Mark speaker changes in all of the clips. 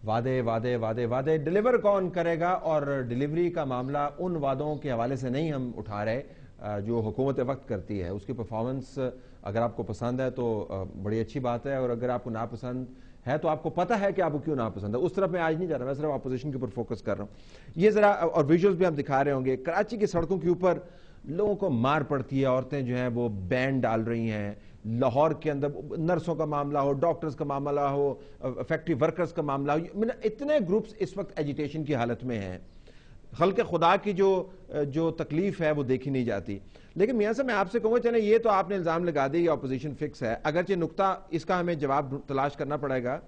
Speaker 1: وعدے وعدے وعدے وعدے، ڈیلیور کون کرے گا؟ اور ڈیلیوری کا معاملہ ان وعدوں کے حوالے سے نہیں ہم اٹھا رہے جو حکومت وقت کرتی ہے. اس کی پرفارمنس اگر آپ کو پسند ہے تو بڑی اچھی بات ہے، اور اگر آپ کو ناپسند ہے تو آپ کو پتہ ہے کہ آپ کو کیوں ناپسند ہے. اس طرف میں آج نہیں جا رہا، میں صرف اپوزیشن کے اوپر فوکس کر رہا ہوں. یہ ذرا اور ویژولز بھی ہم دکھا رہے ہوں گے. کراچی کی سڑکوں کے اوپر لوگوں کو مار پڑتی ہے، عورتیں جو ہیں وہ بین ڈال رہی ہیں. لاہور کے اندر نرسوں کا معاملہ ہو، ڈاکٹرز کا معاملہ ہو، فیکٹری ورکرز کا معاملہ ہو، اتنے گروپس اس وقت ایجیٹیشن کی حالت میں ہیں. خلق خدا کی جو تکلیف ہے وہ دیکھی نہیں جاتی. لیکن میاں صاحب میں آپ سے کہوں گا، چلیں یہ تو آپ نے الزام لگا دی یہ اپوزیشن فکس ہے، اگرچہ نقطہ اس کا ہمیں جواب تلاش کرنا پڑے گا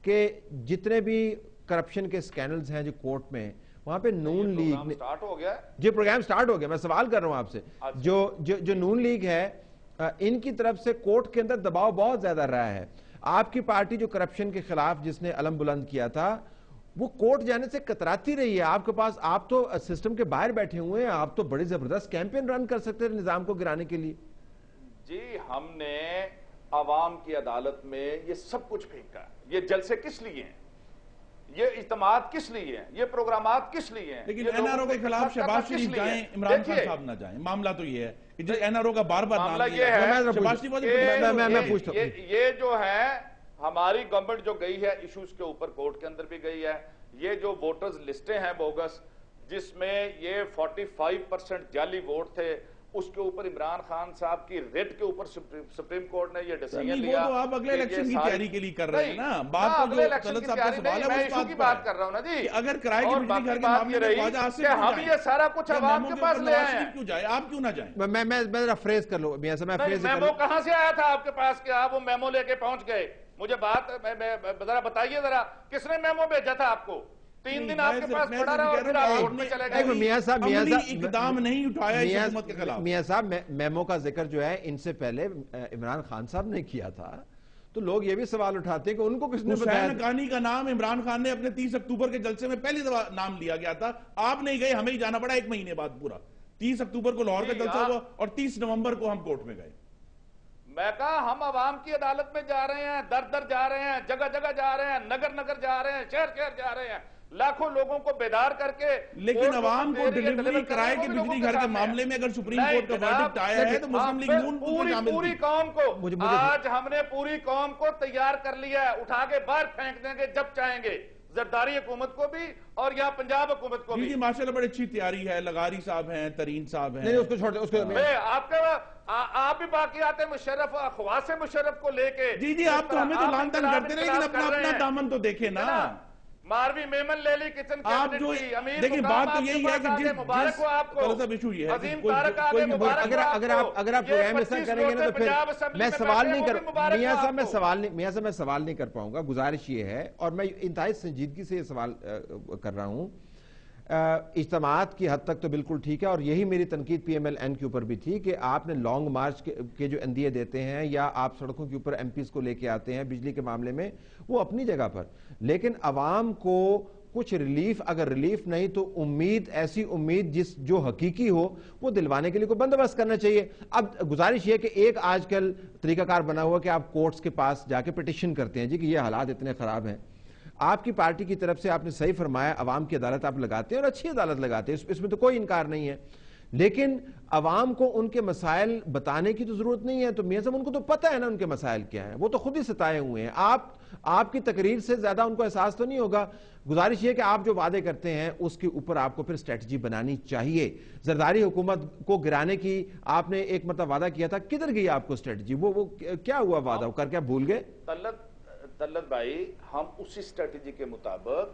Speaker 1: کہ جتنے بھی کرپشن کے سکینڈلز ہیں جو کورٹ میں، وہاں پہ نون لیگ
Speaker 2: سٹارٹ ہو گیا.
Speaker 1: جی پروگرام سٹارٹ ہو گیا. میں سوال کر رہا ہوں آپ سے، جو نون لیگ ہے ان کی طرف سے کورٹ کے اندر دباؤ بہت زیادہ رہا ہے. آپ کی پارٹی جو کرپشن کے خلاف جس نے علم بلند کیا تھا وہ کورٹ جانے سے کتراتی رہی ہے. آپ کے پاس، آپ تو سسٹم کے باہر بیٹھے ہوئے ہیں، آپ تو بڑی زبردست کیمپین رن کر سکتے ہیں نظام کو گرانے کے لیے.
Speaker 2: جی ہم نے عوام کی عدالت میں یہ سب کچھ پھینکا. یہ جلسے کس لیے ہیں؟ یہ اجتماعات کس لیے ہیں؟ یہ پروگرامات کس لیے ہیں؟
Speaker 3: لیکن این آر او کے خلاف شہباز شریف جائیں، عمران خان صاحب نہ جائیں. معاملہ تو یہ ہے کہ جو این آر او کا بار بار نام لیا
Speaker 2: یہ جو ہے ہماری گورنمنٹ جو گئی ہے ایشوز کے اوپر کورٹ کے اندر بھی گئی ہے. یہ جو ووٹرز لسٹیں ہیں بوگس، جس میں یہ 45% جعلی ووٹ تھے، اس کے اوپر عمران خان صاحب کی ریٹ کے اوپر سپریم کورٹ نے یہ ڈیسیژن لیا.
Speaker 3: وہ تو آپ اگلے الیکشن کی تیاری کے لیے کر رہے ہیں نا. بات تو جو طلعت صاحب کا سوال ہے
Speaker 2: میں ایشو کی بات کر رہا ہوں نا جی.
Speaker 3: اگر کرائے کی بجلی گھر کے معاملے میں خواجہ آصف
Speaker 2: کہ ہم یہ سارا کچھ عوام کے پاس لے آئے ہیں.
Speaker 3: کیوں جائے؟ آپ کیوں نہ جائیں؟
Speaker 1: میں ذرا فریز کر لوں میاں صاحب، میں فریز کر لوں.
Speaker 2: میمو کہاں سے آیا تھا آپ کے پاس کہ آپ وہ میمو لے کے پہنچ گئے؟ مجھے بات ذرا بتائیے، ذرا کس نے میمو بھیجا تھا آپ کو؟ 3 دن آپ کے پاس پڑا رہا اور پھر آپ کورٹ میں چلے گئے.
Speaker 1: میاں صاحب
Speaker 3: اقدام نہیں اٹھایا اس حکومت کے خلاف.
Speaker 1: میاں صاحب میمو کا ذکر جو ہے ان سے پہلے عمران خان صاحب نے کیا تھا، تو لوگ یہ بھی سوال اٹھاتے ہیں کہ ان کو کس نے بتایا؟
Speaker 3: حسین حقانی کا نام عمران خان نے اپنے 30 اکتوبر کے جلسے میں پہلی دفعہ نام لیا گیا تھا. آپ نہیں گئے، ہمیں ہی جانا پڑا 1 مہینے بعد. پورا 30 اکتوبر کو لاہور کا جلسہ ہوا اور 30 نومبر کو ہم کورٹ میں گئے.
Speaker 2: میں کہا ہم عوام کی عدالت میں جا رہے ہیں، در در جا رہے ہیں، جگہ جگہ جا رہے ہیں، نگر نگر جا رہے ہیں، شہر شہر جا رہے ہیں، لاکھوں لوگوں کو بیدار کر کے.
Speaker 3: لیکن عوام کو ڈیلیوری کرائے کے بجلی گھر کے معاملے میں اگر سپریم کورٹ کا ورڈکٹ آیا ہے تو مسلم لیگ نون
Speaker 2: پوری قوم کو، آج ہم نے پوری قوم کو تیار کر لیا ہے. اٹھا کے باہر پھینک دیں گے جب چاہیں گے، زرداری حکومت کو بھی اور یہاں پنجاب حکومت کو بھی.
Speaker 3: جی ماشاءاللہ بڑی اچھی تیاری ہے. لغاری صاحب ہیں، ترین صاحب ہیں.
Speaker 1: نہیں اس کو چھوڑ دیں، اس کو
Speaker 2: آپ بھی باقی آتے مشرف، خواص مشرف کو لے کے.
Speaker 3: جی آپ تو ہمیں تو لان تان کرتے رہے، لیکن اپنا دامن تو دیکھیں نا.
Speaker 2: ماروی میمن لے لی کچن
Speaker 3: آپ جو دیکھیں بات تو یہی ہے کہ
Speaker 2: مبارک ہو آپ کو.
Speaker 3: ایشو یہ ہے
Speaker 2: عظیم طارق آگے مبارک ہو آپ کو.
Speaker 1: اگر آپ پروگرام ایسا کریں گے نا تو پھر میں سوال نہیں کر میاں صاحب میں سوال نہیں کر پاؤں گا. گزارش یہ ہے اور میں انتہائی سنجیدگی سے یہ سوال کر رہا ہوں. اجتماعات کی حد تک تو بالکل ٹھیک ہے، اور یہی میری تنقید پی ایم ایل این کے اوپر بھی تھی کہ آپ نے لانگ مارچ کے جو اندیے دیتے ہیں یا آپ سڑکوں کے اوپر ایم پیز کو لے کے آتے ہیں بجلی کے معاملے میں، وہ اپنی جگہ پر، لیکن عوام کو کچھ ریلیف، اگر ریلیف نہیں تو امید، ایسی امید جو حقیقی ہو وہ دلوانے کے لیے کوئی بندوبست کرنا چاہیے. اب گزارش یہ کہ ایک آج کل طریقہ کار بنا ہوا کہ آپ کورٹس کے پاس جا کے پٹیشن کرتے ہیں جی کہ یہ حالات اتنے خراب ہیں. آپ کی پارٹی کی طرف سے آپ نے صحیح فرمایا، عوام کی عدالت آپ لگاتے ہیں اور اچھی عدالت لگاتے ہیں، اس میں تو کوئی انکار نہیں ہے، لیکن عوام کو ان کے مسائل بتانے کی تو ضرورت نہیں ہے. تو میاں صاحب ان کو تو پتہ ہے نا ان کے مسائل کیا ہیں، وہ تو خود ہی ستائے ہوئے ہیں. آپ کی تقریر سے زیادہ ان کو احساس تو نہیں ہوگا. گزارش یہ کہ آپ جو وعدے کرتے ہیں اس کے اوپر آپ کو پھر اسٹریٹجی بنانی چاہیے. زرداری حکومت کو گرانے کی آپ نے ایک مرتبہ وعدہ کیا تھا، کدھر گئی آپ کو اسٹریٹجی؟ وہ کیا ہوا وعدہ کر کے آپ بھول گئے؟
Speaker 2: طلعت بھائی، ہم اسی اسٹریٹجی کے مطابق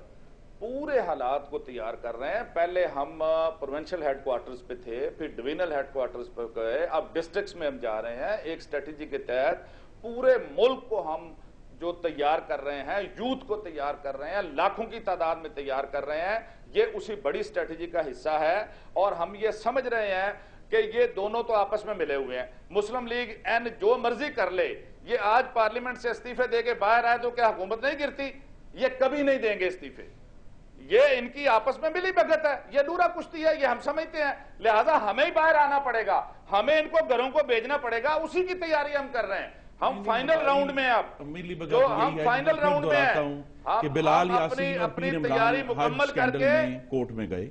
Speaker 2: پورے حالات کو تیار کر رہے ہیں. پہلے ہم پروونشل ہیڈ کوارٹرز پہ تھے، پھر ڈوینل ہیڈ کوارٹرز پہ گئے، اب ڈسٹرکٹس میں ہم جا رہے ہیں. ایک اسٹریٹجی کے تحت پورے ملک کو ہم جو تیار کر رہے ہیں، یوتھ کو تیار کر رہے ہیں، لاکھوں کی تعداد میں تیار کر رہے ہیں. یہ اسی بڑی اسٹریٹجی کا حصہ ہے، اور ہم یہ سمجھ رہے ہیں کہ یہ دونوں تو آپس میں ملے ہوئے ہیں. مسلم لیگ این جو مرضی کر لے، یہ آج پارلیمنٹ سے استعفے دے کے باہر آئے تو کیا حکومت نہیں گرتی؟ یہ کبھی نہیں دیں گے استعفے. یہ ان کی آپس میں ملی بھگت ہے، یہ دورہ کشتی ہے، یہ ہم سمجھتے ہیں. لہٰذا ہمیں ہی باہر آنا پڑے گا، ہمیں ان کو گھروں کو بھیجنا پڑے گا. اسی کی تیاری ہم کر رہے ہیں. ہم فائنل راؤنڈ میں جو ہم فائنل راؤنڈ میں ہیں
Speaker 3: کہ بلال یاسین اور
Speaker 2: اپنی
Speaker 3: پیر
Speaker 2: تیاری
Speaker 3: عمران
Speaker 2: مکمل
Speaker 3: حج
Speaker 2: کر
Speaker 3: سکینڈل
Speaker 2: کے
Speaker 3: میں کورٹ میں گئے،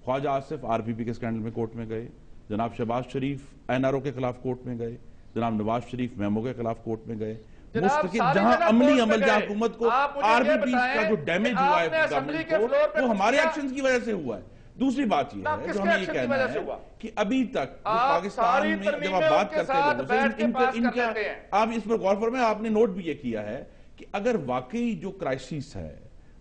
Speaker 3: خواجہ آصف آر پی پی کے سکینڈل میں کورٹ میں گئے، جناب شہباز شریف این آر او کے خلاف کورٹ میں گئے، جناب نواز شریف میمو کے خلاف کورٹ میں گئے، مستقل جہاں عملی عمل جہاں حکومت کو آر پی پی کا جو ڈیمیج ہوا ہے گورنمنٹ کو وہ ہمارے ایکشنز کی وجہ سے ہوا ہے۔ دوسری بات یہ ہے جو ہمیں یہ کہنا ہے کہ ابھی تک پاکستان میں جب آپ بات کرتے ہیں لوگوں سے آپ اس پر غور فرمائیں، آپ نے نوٹ بھی یہ کیا ہے کہ اگر واقعی جو کرائسس ہے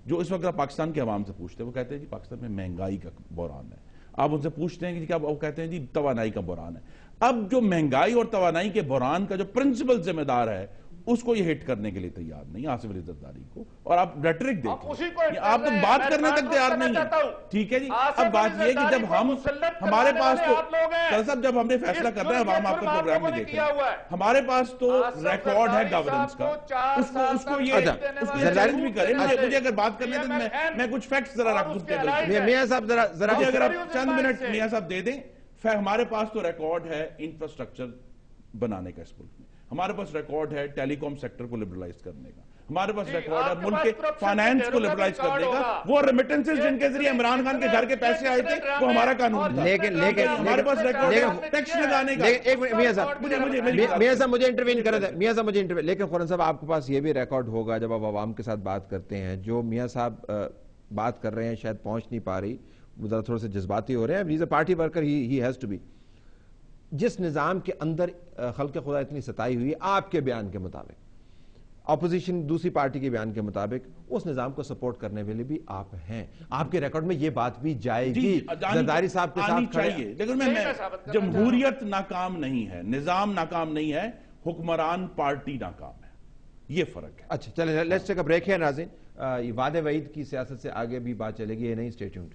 Speaker 3: جو اس وقت پاکستان کے عوام سے پوچھتے ہیں وہ کہتے ہیں جی پاکستان میں مہنگائی کا بحران ہے، آپ ان سے پوچھتے ہیں کہ وہ کہتے ہیں جی توانائی کا بحران ہے۔ اب جو مہنگائی اور توانائی کے بحران کا جو پرنسپل ذمہ دار ہے اس کو یہ ہٹ کرنے کے لیے تیار نہیں آصف علی زرداری کو، اور آپ ریٹرک دیکھیں آپ تو بات کرنے تک تیار نہیں ہیں، ٹھیک ہے جی۔ اب بات یہ کہ جب ہمارے پاس تو کل صاحب جب ہم نے فیصلہ کر رہے ہیں عوام آپ کا پروگرام میں دیکھیں ہمارے پاس تو ریکارڈ ہے گورننس کا، اس کو یہ چیلنج بھی کریں، مجھے اگر بات کرنے تک میں کچھ فیکٹس ذرا رکھ دوں
Speaker 1: میاں صاحب ذرا
Speaker 3: اگر آپ چند منٹ میاں صاحب دے دیں، ہمارے پاس تو ریکارڈ ہے انفراسٹرکچر بنانے کا اس ملک میں، ہمارے پاس ریکارڈ ہے ٹیلی کام سیکٹر کو لبرلائز کرنے کا، ہمارے پاس ریکارڈ ہے ملک کے فائنانس کو لبرلائز کرنے کا، وہ ریمیٹنسز جن کے ذریعے عمران خان کے گھر کے پیسے آئے تھے وہ ہمارا قانون تھا،
Speaker 1: لیکن
Speaker 3: ہمارے پاس ریکارڈ ہے ٹیکس لگانے کا۔
Speaker 1: ایک منٹ میاں صاحب مجھے انٹروین کر دیں، میاں صاحب مجھے انٹروین، لیکن خورن صاحب آپ کے پاس یہ بھی ریکارڈ ہوگا جب آپ عوام کے ساتھ بات کرتے ہیں، جو میاں صاحب بات کر رہے ہیں شاید پہنچ نہیں پا رہی، وہ ذرا تھوڑے سے جذباتی ہو رہے ہیں، he is a party worker, he has to be, جس نظام کے اندر خلق خدا اتنی ستائی ہوئی ہے آپ کے بیان کے مطابق، اپوزیشن دوسری پارٹی کے بیان کے مطابق، اس نظام کو سپورٹ کرنے والے بھی آپ ہیں، آپ کے ریکارڈ میں یہ بات بھی جائے گی زرداری صاحب کے ساتھ
Speaker 3: چاہیے، لیکن میں جمہوریت ناکام نہیں ہے، نظام ناکام نہیں ہے، حکمران پارٹی ناکام ہے، یہ فرق ہے۔
Speaker 1: اچھا چلیں لیٹس ٹیک اے بریک ہے ناظرین، یہ وعدے وعید کی سیاست سے آگے بھی بات چلے گی، یہ نہیں، اسٹے ٹیونڈ۔